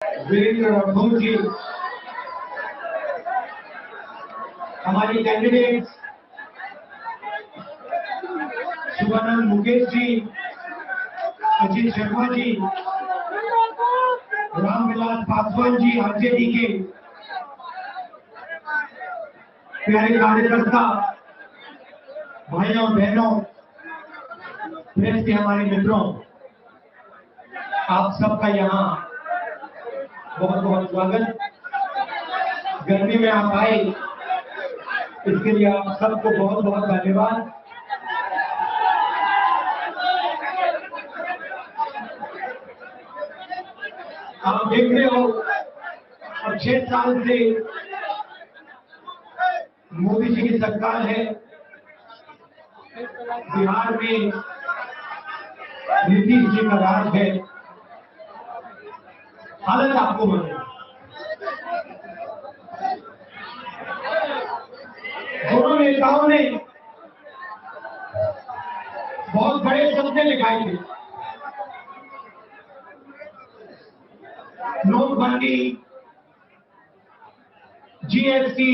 वीरेंद्र राठौर जी, हमारी candidate Shivanand Mukesh ji, Ajit Sharma ji, Ramvilas Paswan ji, RJD के प्यारे कार्यकर्ता भाइयों बहनों, प्रेस के हमारे मित्रों, आप सबका यहाँ बहुत बहुत स्वागत। गर्मी में आप आए, इसके लिए आप सबको बहुत बहुत धन्यवाद। आप देख रहे हो, अब 6 साल से मोदी जी की सरकार है। बिहार में नीतीश जी का राज है। हालत आपको मालूम, दोनों नेताओं ने बहुत बड़े सपने दिखाए थे। नोटबंदी, जीएसटी,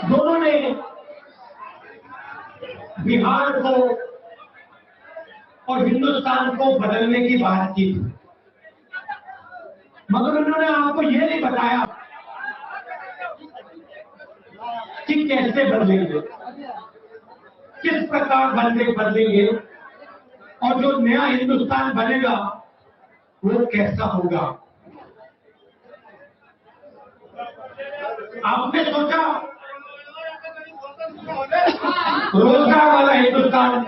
दोनों ने बिहार को और हिंदुस्तान को बदलने की बात की थी, मगर उन्होंने आपको यह नहीं बताया कि कैसे बदलेंगे, किस प्रकार बदलेंगे और जो नया हिंदुस्तान बनेगा वो कैसा होगा। आपने सोचा रोजगार वाला हिंदुस्तान,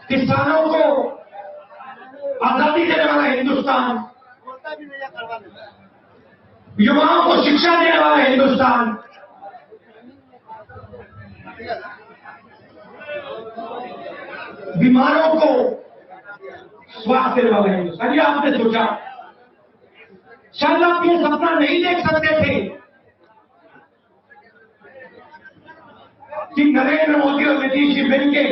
किसानों को आजादी देने वाला हिंदुस्तान, युवाओं को शिक्षा देने वाला हिंदुस्तान, बीमारों को स्वास्थ्य देने वाला हिंदुस्तान। ये आपने सोचा। शायद आप ये सपना नहीं देख सकते थे कि नरेंद्र मोदी और नीतीश जी मिलके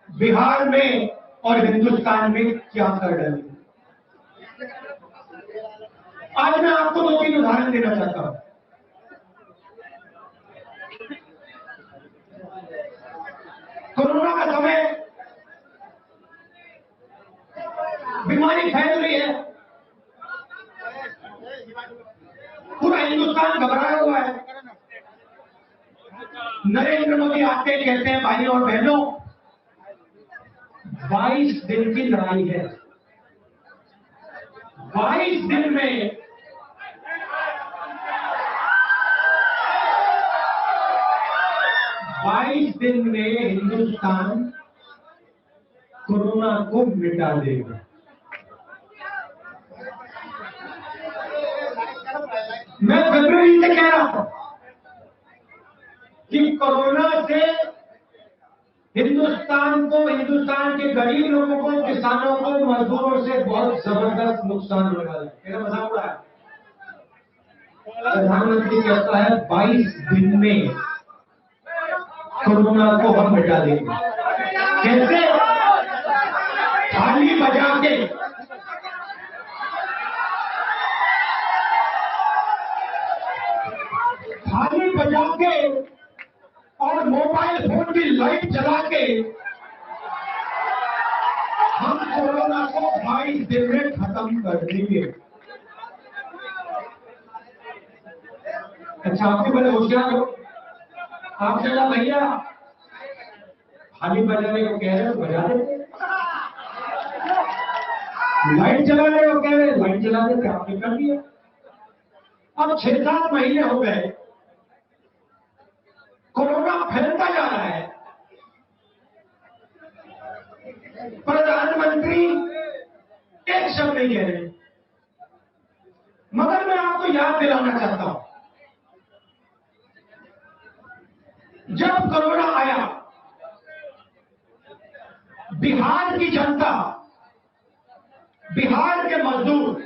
बिहार में और हिंदुस्तान में क्या कर डालेंगे। आज मैं आपको 2-3 उदाहरण देना चाहता हूं। कोरोना का समय, बीमारी फैल रही है, पूरा हिंदुस्तान घबराया हुआ है। नरेंद्र मोदी आते कहते हैं भाइयों और बहनों 22 दिन की लड़ाई है। 22 दिन में 22 दिन में हिंदुस्तान कोरोना को मिटा देगा। मैं फरवरी से कह रहा हूं कि कोरोना से हिंदुस्तान के गरीब लोगों को, किसानों को, मजदूरों से बहुत जबरदस्त नुकसान होने वाला है। मेरा मजाक उड़ा है। प्रधानमंत्री कहता है 22 दिन में कोरोना को हम मिटा देंगे। कैसे? थाली बजा के, थाली बजा के और मोबाइल फोन की लाइट जला के हम कोरोना को 22 दिन में खत्म कर देंगे। अच्छा, आपके बड़े होशियार हो, आप चला भैया थाली बजाने को कह रहे हो, बजा देते। लाइट जलाने को कह रहे, लाइट जला देते, आपने कर दिया। अब 6-7 महीने हो गए, कोरोना फैलता जा रहा है। प्रधानमंत्री एक शब्द नहीं कह रहे। मगर मैं आपको याद दिलाना चाहता हूं, जब कोरोना आया, बिहार की जनता, बिहार के मजदूर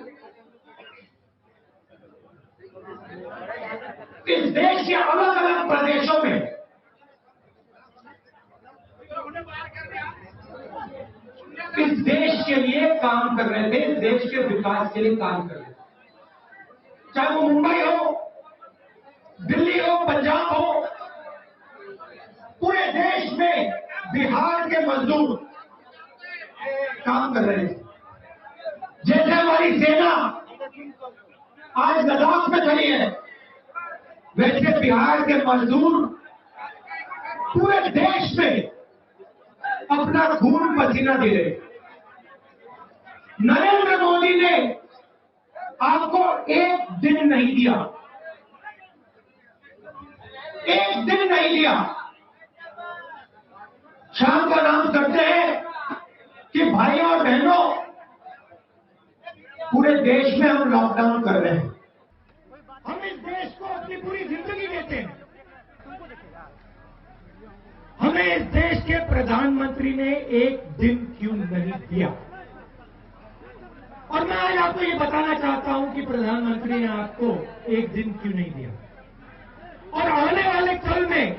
इस देश के अलग अलग प्रदेशों में के लिए काम कर रहे थे, देश के विकास के लिए काम कर रहे थे। चाहे वो मुंबई हो, दिल्ली हो, पंजाब हो, पूरे देश में बिहार के मजदूर काम कर रहे थे। जैसे हमारी सेना आज लद्दाख में खड़ी है, वैसे बिहार के मजदूर पूरे देश में अपना खून पसीना दे रहे। नरेंद्र मोदी ने आपको एक दिन नहीं दिया, एक दिन नहीं दिया। शाम का नाम करते हैं कि भाइयों और बहनों, पूरे देश में हम लॉकडाउन कर रहे हैं। हम इस देश को अपनी पूरी जिंदगी देते हैं। हमें इस देश के प्रधानमंत्री ने एक दिन क्यों नहीं दिया? और मैं आज आपको ये बताना चाहता हूं कि प्रधानमंत्री ने आपको एक दिन क्यों नहीं दिया। और आने वाले कल में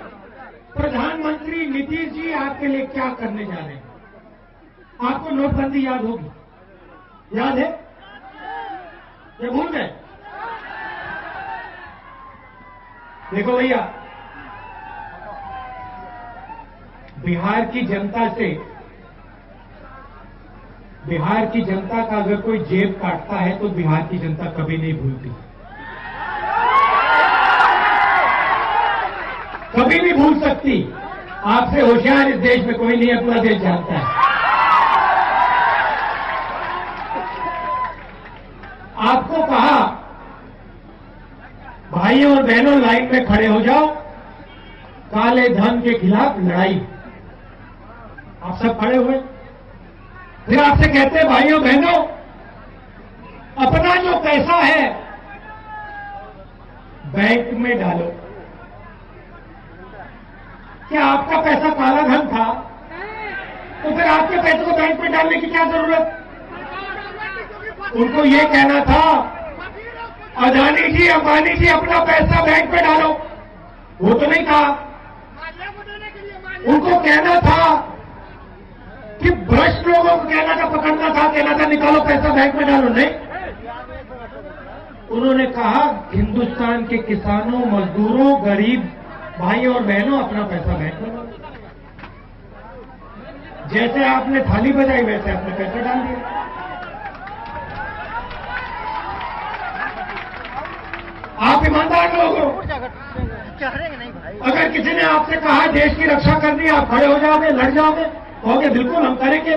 प्रधानमंत्री नीतीश जी आपके लिए क्या करने जा रहे हैं? आपको नोटबंदी याद होगी, याद है? ये भूल गए? देखो भैया, बिहार की जनता से, बिहार की जनता का अगर कोई जेब काटता है तो बिहार की जनता कभी नहीं भूलती, कभी नहीं भूल सकती। आपसे होशियार इस देश में कोई नहीं है, पूरा देश जानता है। आपको कहा भाइयों और बहनों लाइन में खड़े हो जाओ, काले धन के खिलाफ लड़ाई। आप सब खड़े हुए। फिर आपसे कहते हैं भाइयों बहनों, अपना जो पैसा है बैंक में डालो। क्या आपका पैसा काला धन था? तो फिर आपके पैसे को बैंक में डालने की क्या जरूरत? उनको ये कहना था, अदानी जी, अंबानी जी, अपना पैसा बैंक में डालो। वो तो नहीं कहा। उनको कहना था कि भ्रष्ट लोगों को कहना था, पकड़ना था, कहना था निकालो पैसा बैंक में डालो। नहीं, उन्होंने कहा हिंदुस्तान के किसानों, मजदूरों, गरीब भाइयों और बहनों, अपना पैसा बैंक में डालो। जैसे आपने थाली बजाई वैसे आपने पैसा डाल दिया। आप ईमानदार लोग हो। अगर किसी ने आपसे कहा देश की रक्षा करनी है, आप खड़े हो जाओगे, लड़ जाओगे, कहोगे बिल्कुल हम करेंगे।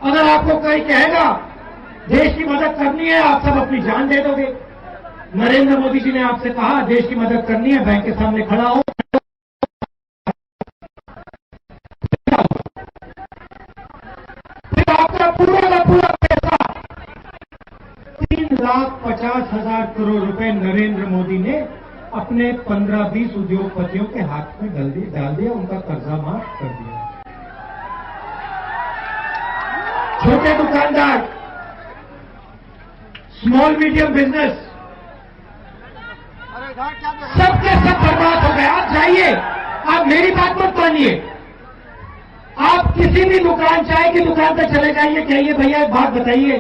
अगर आपको कोई कहेगा देश की मदद करनी है, आप सब अपनी जान दे दोगे। नरेंद्र मोदी जी ने आपसे कहा देश की मदद करनी है, बैंक के सामने खड़ा हो। फिर आपका पूरा का पूरा पैसा 3,50,000 करोड़ रुपए नरेंद्र मोदी ने अपने 15-20 उद्योगपतियों के हाथ में डाल दिया, उनका कर्जा माफ कर दिया। छोटे दुकानदार, स्मॉल मीडियम बिजनेस, सबके सब बर्बाद हो गए। आप जाइए, आप मेरी बात मत मानिए, आप किसी भी दुकान, चाय की दुकान पर चले जाइए, कहिए भैया एक बात बताइए,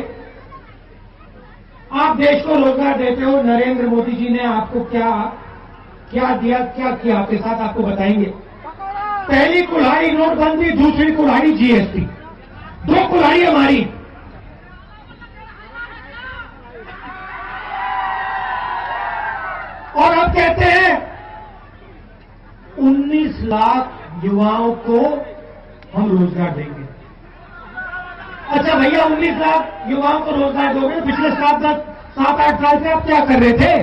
आप देश को रोजगार देते हो, नरेंद्र मोदी जी ने आपको क्या क्या दिया, क्या किया आपके साथ, आपको बताएंगे। पहली कुल्हाड़ी नोटबंदी, दूसरी कुल्हाड़ी जीएसटी, 2 कुल्हाड़ी हमारी। और अब कहते हैं 19 लाख युवाओं को हम रोजगार देंगे। अच्छा भैया, 19 लाख युवाओं को रोजगार दोगे, पिछले 7-8 साल से आप क्या कर रहे थे?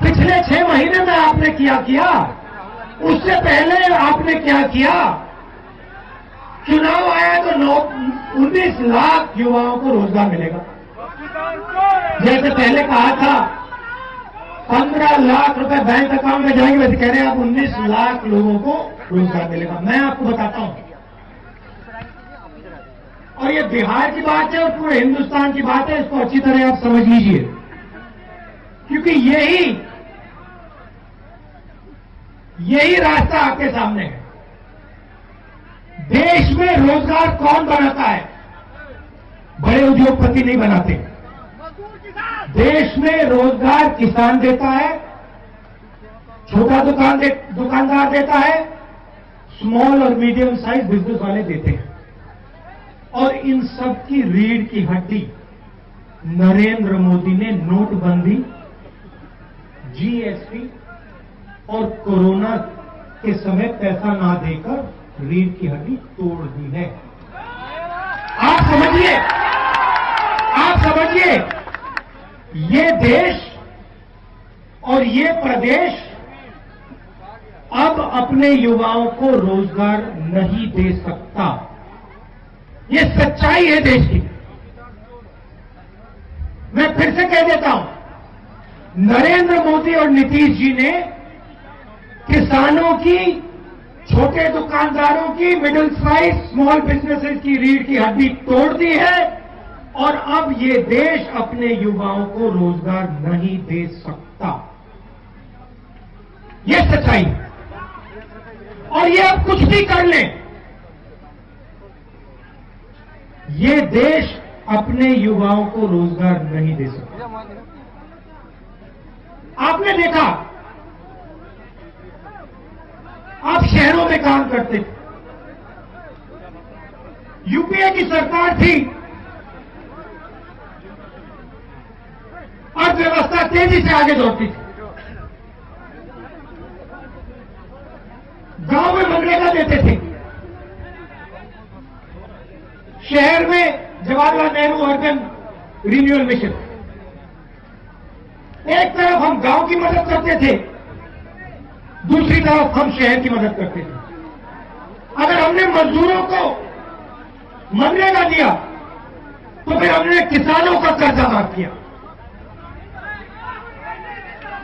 पिछले 6 महीने में आपने क्या किया? उससे पहले आपने क्या किया? चुनाव आया तो 19 लाख युवाओं को रोजगार मिलेगा। जैसे पहले कहा था 15 लाख रुपए बैंक अकाउंट में जाएंगे, वैसे कह रहे हैं आप 19 लाख लोगों को रोजगार मिलेगा। मैं आपको बताता हूं, और ये बिहार की बात है और पूरे हिंदुस्तान की बात है, इसको अच्छी तरह आप समझ लीजिए, क्योंकि यही रास्ता आपके सामने है। देश में रोजगार कौन बनाता है? बड़े उद्योगपति नहीं बनाते। देश में रोजगार किसान देता है, छोटा दुकानदार देता है, स्मॉल और मीडियम साइज बिजनेस वाले देते हैं। और इन सब की रीढ़ की हड्डी नरेंद्र मोदी ने नोटबंदी, जीएसटी और कोरोना के समय पैसा ना देकर रीढ़ की हड्डी तोड़ दी है। आप समझिए, ये देश और ये प्रदेश अब अपने युवाओं को रोजगार नहीं दे सकता। ये सच्चाई है देश की। मैं फिर से कह देता हूं, नरेंद्र मोदी और नीतीश जी ने किसानों की, छोटे दुकानदारों की, मिडिल साइज स्मॉल बिजनेसेस की रीढ़ की हड्डी तोड़ दी है और अब ये देश अपने युवाओं को रोजगार नहीं दे सकता। ये सच्चाई है। और ये अब कुछ भी कर लें, ये देश अपने युवाओं को रोजगार नहीं दे सकता। आपने देखा, आप शहरों में काम करते थे, यूपीए की सरकार थी, अर्थव्यवस्था तेजी से आगे दौड़ती थी। गांव में मनरेगा देते थे, शहर में Jawaharlal Nehru urban renewal mission. एक तरफ हम गांव की मदद करते थे, दूसरी तरफ हम शहर की मदद करते थे। अगर हमने मजदूरों को मनरेगा दिया तो फिर हमने किसानों का कर्जा माफ किया।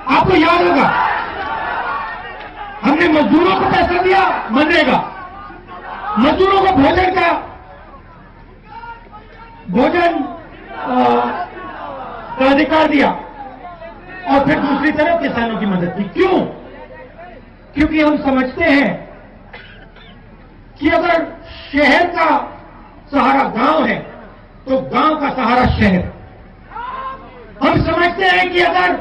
आपको याद होगा, हमने मजदूरों को पैसा दिया, मनरेगा, मजदूरों को भोजन का अधिकार दिया और फिर दूसरी तरफ किसानों की मदद की। क्यों? क्योंकि हम समझते हैं कि अगर शहर का सहारा गांव है तो गांव का सहारा शहर। हम समझते हैं कि अगर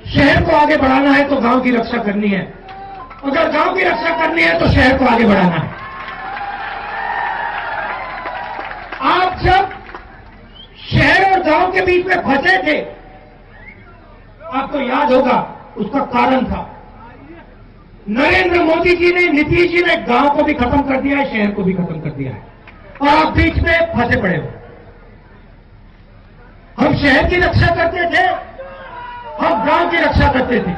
शहर को आगे बढ़ाना है तो गांव की रक्षा करनी है, अगर गांव की रक्षा करनी है तो शहर को आगे बढ़ाना है। आप जब शहर और गांव के बीच में फंसे थे, आपको याद होगा, उसका कारण था नरेंद्र मोदी जी ने, नीतीश जी ने गांव को भी खत्म कर दिया है, शहर को भी खत्म कर दिया है और आप बीच में फंसे पड़े हो। हम शहर की रक्षा करते थे, हम गांव की रक्षा करते थे।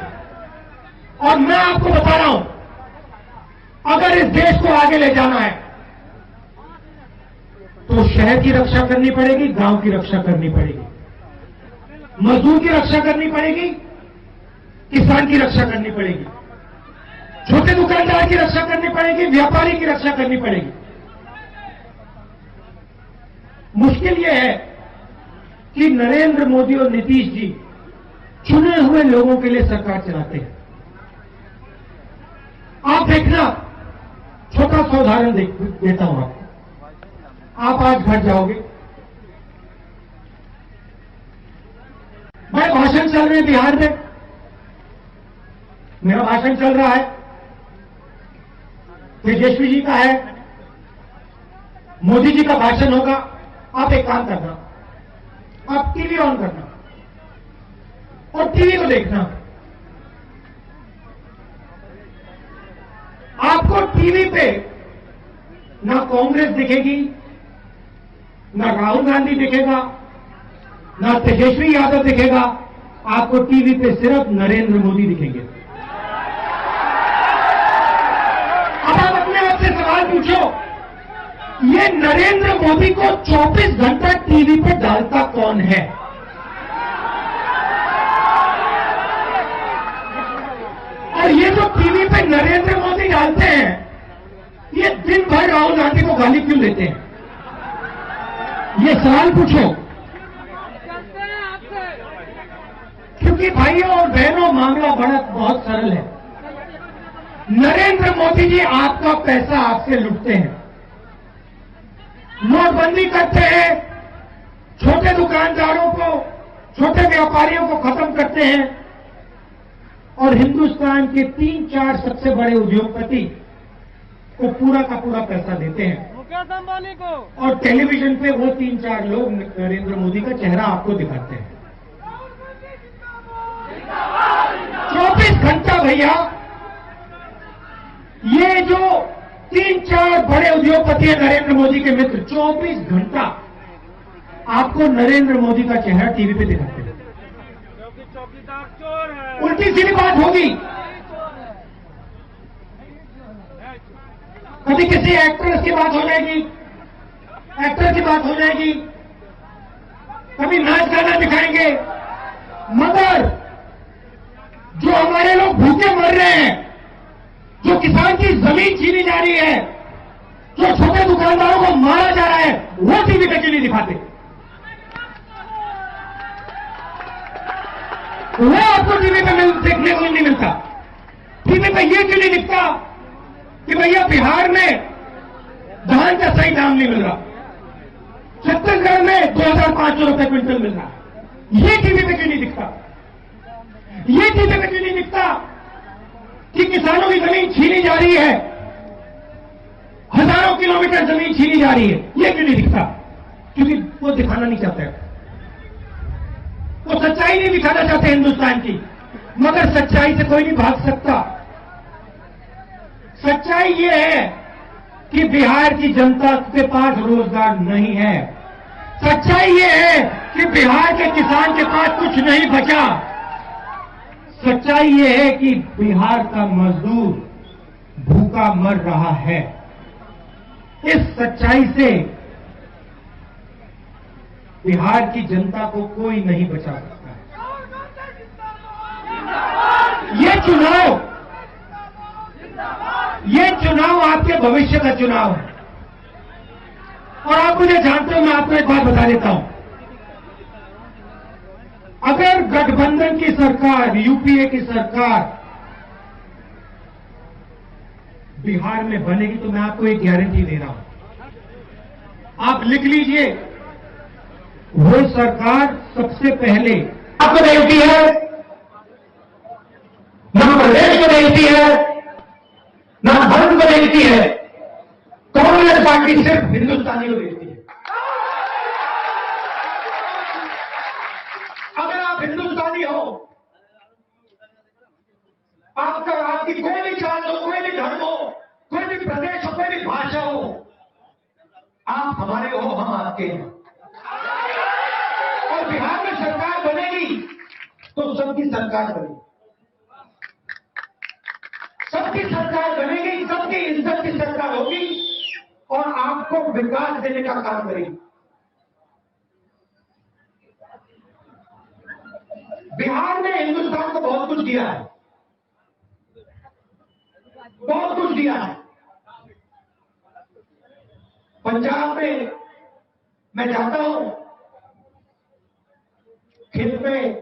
और मैं आपको बता रहा हूं, अगर इस देश को आगे ले जाना है तो शहर की रक्षा करनी पड़ेगी, गांव की रक्षा करनी पड़ेगी, मजदूर की रक्षा करनी पड़ेगी, किसान की रक्षा करनी पड़ेगी, छोटे दुकानदार की रक्षा करनी पड़ेगी, व्यापारी की रक्षा करनी पड़ेगी। मुश्किल यह है कि नरेंद्र मोदी और नीतीश जी चुने हुए लोगों के लिए सरकार चलाते हैं। आप देखना, छोटा सा उदाहरण देता हूं आपको। आप आज घर जाओगे, मैं भाषण चल रहे बिहार में, मेरा भाषण चल रहा है, तेजस्वी जी का है, मोदी जी का भाषण होगा। आप एक काम करना, आप टीवी ऑन करना और टीवी को देखना। आपको टीवी पे ना कांग्रेस दिखेगी, ना राहुल गांधी दिखेगा, ना तेजस्वी यादव दिखेगा, आपको टीवी पे सिर्फ नरेंद्र मोदी दिखेंगे। अब आप अपने आप से सवाल पूछो, ये नरेंद्र मोदी को 24 घंटा टीवी पे डालता कौन है? और ये जो टीवी पे नरेंद्र मोदी डालते हैं, ये दिन भर राहुल गांधी को गाली क्यों देते हैं? ये सवाल पूछो। क्योंकि भाइयों और बहनों, मामला बहुत सरल है। नरेंद्र मोदी जी आपका पैसा आपसे लूटते हैं, नोटबंदी करते हैं, छोटे दुकानदारों को, छोटे व्यापारियों को खत्म करते हैं और हिंदुस्तान के 3-4 सबसे बड़े उद्योगपति को पूरा का पूरा पैसा देते हैं। मुकेश अंबानी को, और टेलीविजन पे वो 3-4 लोग नरेंद्र मोदी का चेहरा आपको दिखाते हैं। 24 घंटा भैया, ये जो 3-4 बड़े उद्योगपति हैं नरेंद्र मोदी के मित्र, 24 घंटा आपको नरेंद्र मोदी का चेहरा टीवी पे दिखाते हैं। चौकीदार चोर है, उल्टी सीधी बात होगी। कभी किसी एक्ट्रेस की बात हो जाएगी, एक्टर की बात हो जाएगी, कभी नाच गाना दिखाएंगे, मगर जो हमारे लोग भूखे मर रहे हैं, जो किसान की जमीन छीनी जा रही है, जो छोटे दुकानदारों को मारा जा रहा है, वो टीवी पे क्यों नहीं दिखाते? वो आपको टीवी पे देखने को नहीं मिलता। टीवी पे ये क्यों नहीं दिखता कि भैया बिहार में धान का सही दाम नहीं मिल रहा, छत्तीसगढ़ में 2500 रुपए क्विंटल मिल रहा है। ये टीवी पे क्यों नहीं दिखता? ये टीवी पे क्यों नहीं दिखता कि किसानों की जमीन छीनी जा रही है, हजारों किलोमीटर जमीन छीनी जा रही है? ये क्यों नहीं दिखता? क्योंकि वो दिखाना नहीं चाहते, वो सच्चाई नहीं दिखाना चाहते हिंदुस्तान की। मगर सच्चाई से कोई नहीं भाग सकता। सच्चाई ये है कि बिहार की जनता के पास रोजगार नहीं है। सच्चाई ये है कि बिहार के किसान के पास कुछ नहीं बचा। सच्चाई ये है कि बिहार का मजदूर भूखा मर रहा है। इस सच्चाई से बिहार की जनता को कोई नहीं बचा सकता है। ये चुनाव आपके भविष्य का चुनाव है। और आप मुझे जानते हो, मैं आपको एक बात बता देता हूं। अगर गठबंधन की सरकार, यूपीए की सरकार बिहार में बनेगी तो मैं आपको एक गारंटी दे रहा हूं, आप लिख लीजिए, वो सरकार सबसे पहले आपको देती है, न प्रदेश को देती है, न धर्म को देती है। कांग्रेस पार्टी सिर्फ हिंदुस्तानी को देती है। अगर आप हिंदुस्तानी हो, आपकी कोई भी जात हो, कोई भी धर्म हो, कोई भी प्रदेश हो, कोई भी भाषा हो, आप हमारे हो, हम आपके हैं। और बिहार में सरकार बनेगी तो सबकी सरकार बनेगी, सबकी सरकार बनेगी, सबकी इज्जत की सरकार होगी और आपको विकास देने का काम करेगी। बिहार ने हिंदुस्तान को बहुत कुछ दिया है, बहुत कुछ दिया है। पंजाब में मैं जाता हूं, खेत में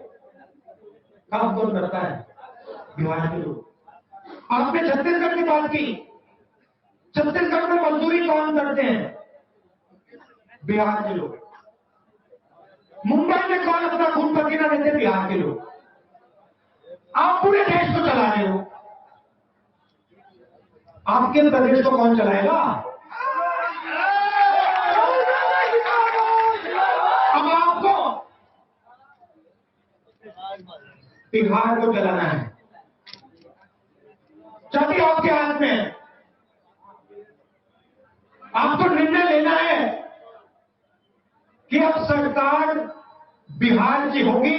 काम कौन करता है? बिहार के लोग। आपने छत्तीसगढ़ की बात की, छत्तीसगढ़ में मजदूरी कौन करते हैं? बिहार के लोग। मुंबई में कौन अपना खून पसीना देते? बिहार के लोग। आप पूरे देश को चला रहे हो, आपके प्रदेश को कौन चलाएगा? अब आपको बिहार को चलाना है, चाबी आपके हाथ में है। आपको निर्णय लेना है कि अब सरकार बिहार की होगी,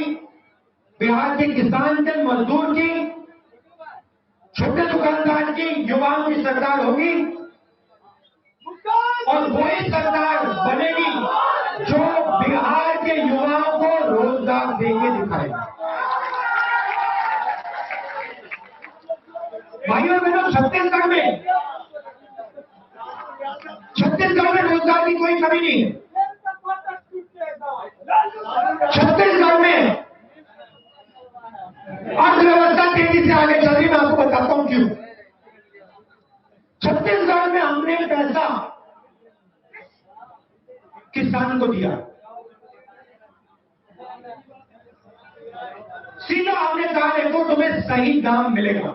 बिहार के किसान के, मजदूर की, छोटे दुकानदार की, युवाओं की सरकार होगी और वही सरकार बनेगी जो बिहार के युवाओं को रोजगार देके दिखाएगी। भाइयों बहनों, छत्तीसगढ़ में रोजगार की कोई कमी नहीं है। छत्तीसगढ़ में अर्थव्यवस्था तेजी से आगे चल रही, मैं आपको बताता हूं क्यों। छत्तीसगढ़ में हमने पैसा किसान को दिया, सीधा हमने कहा देखो तुम्हें सही दाम मिलेगा।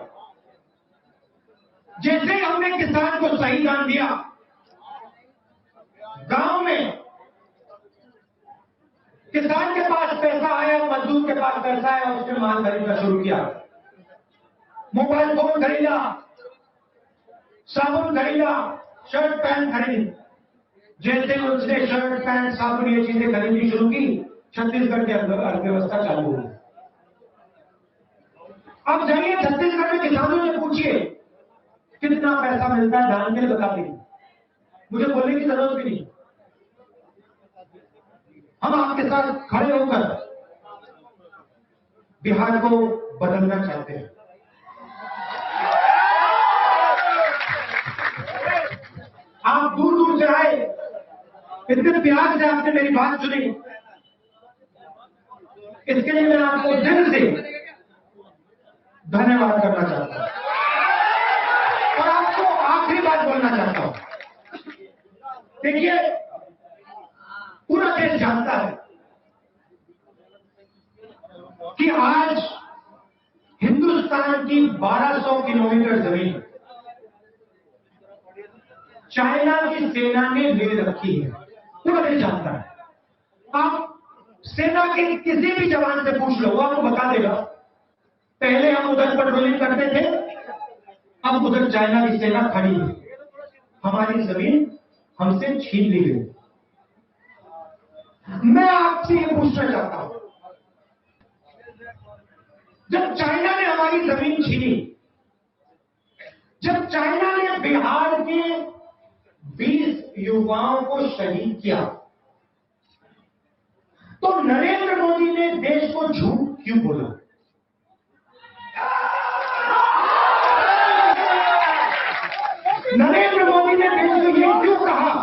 जैसे ही हमने किसान को सही दाम दिया, गांव में किसान के पास पैसा आया, मजदूर के पास पैसा आया, उसने माल खरीदना शुरू किया, मोबाइल फोन खरीदा, साबुन खरीदा, शर्ट पैंट खरीद। जैसे उसने शर्ट पैंट साबुन ये चीजें खरीदनी शुरू की, छत्तीसगढ़ की अर्थव्यवस्था चालू हुई। अब जाइए छत्तीसगढ़ में किसानों से पूछिए कितना पैसा मिलता है धान के लिए, बता देंगे, मुझे बोलने की जरूरत भी नहीं। हम आपके साथ खड़े होकर बिहार को बदलना चाहते हैं। आप दूर दूर से आए, इतने प्यार से आपने मेरी बात सुनी, इसके लिए मैं आपको दिल से धन्यवाद करना चाहता हूं और आपको आखिरी बात बोलना चाहता हूं। देखिए, पूरा देश जानता है कि आज हिंदुस्तान की 1200 किलोमीटर जमीन चाइना की सेना ने ले रखी है। पूरा देश जानता है। आप सेना के किसी भी जवान से पूछ लो, वो आपको बता देगा पहले हम उधर पेट्रोलिंग करते थे, अब उधर चाइना की सेना खड़ी है, हमारी जमीन हमसे छीन ली गई। मैं आपसे ये पूछना चाहता हूं, जब चाइना ने हमारी जमीन छीनी, जब चाइना ने बिहार के 20 युवाओं को शहीद किया, तो नरेंद्र मोदी ने देश को झूठ क्यों बोला? नरेंद्र मोदी ने देश को ये क्यों कहा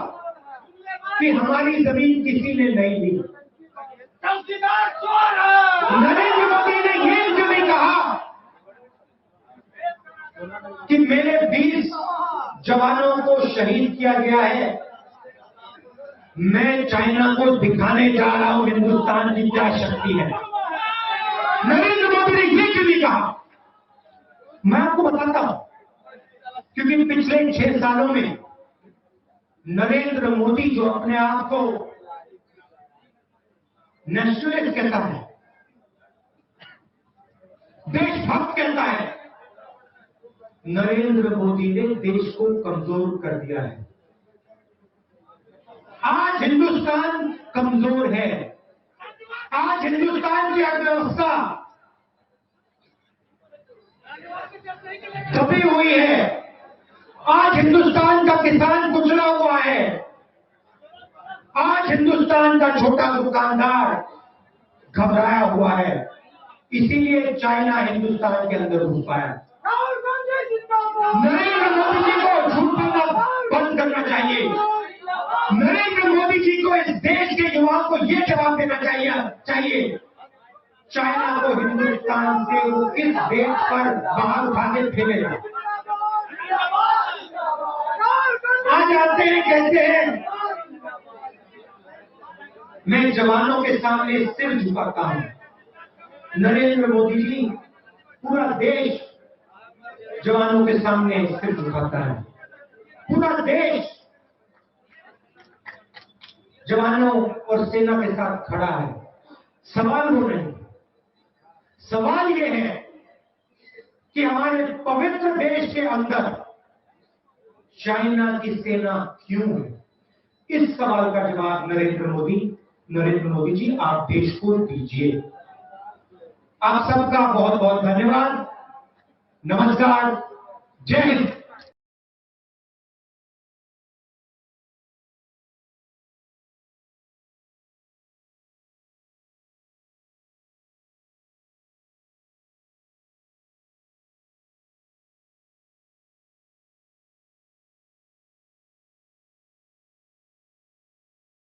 कि हमारी जमीन किसी ने नहीं ली? नरेंद्र मोदी ने ये क्यों नहीं कहा कि मेरे 20 जवानों को शहीद किया गया है, मैं चाइना को दिखाने जा रहा हूं हिंदुस्तान की क्या शक्ति है? नरेंद्र मोदी ने ये क्यों नहीं कहा? मैं आपको बताता हूं, क्योंकि पिछले 6 सालों में नरेंद्र मोदी जो अपने आप को नेशनलिस्ट कहता है, देशभक्त कहता है, नरेंद्र मोदी ने देश को कमजोर कर दिया है। आज हिंदुस्तान कमजोर है, आज हिंदुस्तान की अर्थव्यवस्था दबी हुई है, आज हिंदुस्तान का किसान कुचला हुआ है, आज हिंदुस्तान का छोटा दुकानदार घबराया हुआ है। इसीलिए चाइना हिंदुस्तान के अंदर घुस पाया। नरेंद्र मोदी जी को झूठ बोलना बंद करना चाहिए। नरेंद्र मोदी जी को इस देश के युवाओं को यह जवाब देना चाहिए चाइना को हिंदुस्तान से वो इस देश पर बाहर उठा के फेंकेगा। आज आते हैं, कहते हैं मैं जवानों के सामने सिर झुकाता हूं। नरेंद्र मोदी जी, पूरा देश जवानों के सामने सिर झुकाता है, पूरा देश जवानों और सेना के साथ खड़ा है। सवाल वो नहीं, सवाल ये है कि हमारे पवित्र देश के अंदर चाइना की सेना क्यों है? इस सवाल का जवाब नरेंद्र मोदी जी आप देश को दीजिए। आप सबका बहुत बहुत धन्यवाद। नमस्कार, जय हिंद।